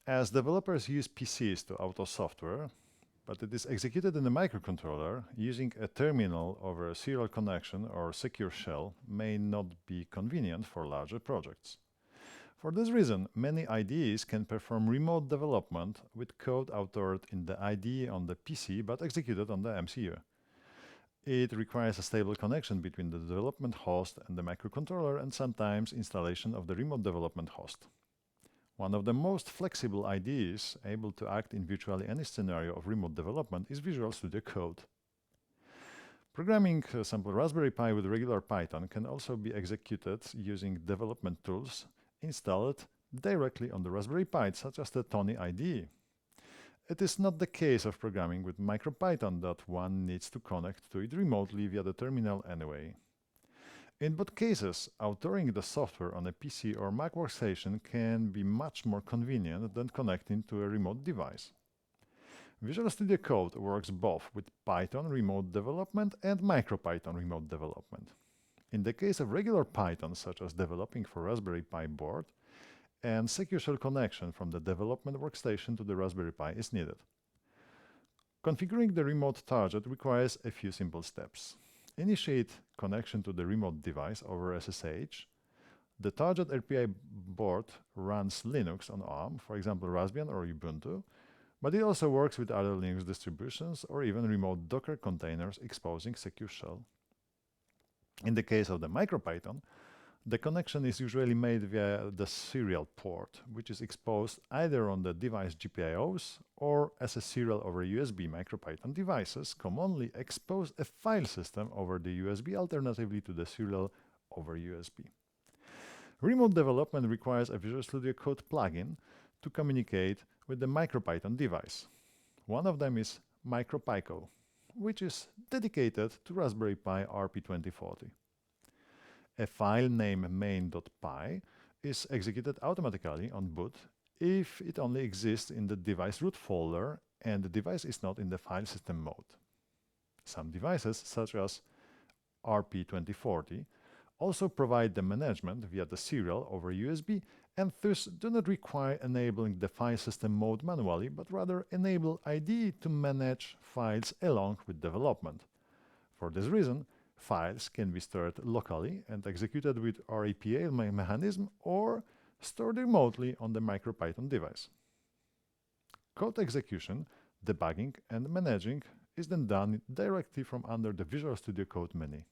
As developers use PCs to auto software, but it is executed in a microcontroller, using a terminal over a serial connection or secure shell may not be convenient for larger projects. For this reason, many IDEs can perform remote development with code authored in the IDE on the PC but executed on the MCU. It requires a stable connection between the development host and the microcontroller, and sometimes installation of the remote development host. One of the most flexible IDEs able to act in virtually any scenario of remote development is Visual Studio Code. Programming a sample Raspberry Pi with regular Python can also be executed using development tools installed directly on the Raspberry Pi, such as the Tony IDE. It is not the case of programming with MicroPython that one needs to connect to it remotely via the terminal anyway. In both cases, authoring the software on a PC or Mac workstation can be much more convenient than connecting to a remote device. Visual Studio Code works both with Python remote development and MicroPython remote development. In the case of regular Python, such as developing for Raspberry Pi board, and secure shell connection from the development workstation to the Raspberry Pi is needed. Configuring the remote target requires a few simple steps. Initiate connection to the remote device over SSH. The target RPI board runs Linux on ARM, for example Raspbian or Ubuntu, but it also works with other Linux distributions or even remote Docker containers exposing secure shell. In the case of the MicroPython, the connection is usually made via the serial port, which is exposed either on the device GPIOs or as a serial over USB. MicroPython devices commonly expose a file system over the USB, alternatively to the serial over USB. Remote development requires a Visual Studio Code plugin to communicate with the MicroPython device. One of them is MicroPyco, which is dedicated to Raspberry Pi RP2040. A file named main.py is executed automatically on boot if it only exists in the device root folder and the device is not in the file system mode. Some devices, such as RP2040, also provide the management via the serial over USB and thus do not require enabling the file system mode manually, but rather enable IDE to manage files along with development. For this reason, files can be stored locally and executed with RAPA mechanism or stored remotely on the MicroPython device. Code execution, debugging and managing is then done directly from under the Visual Studio Code menu.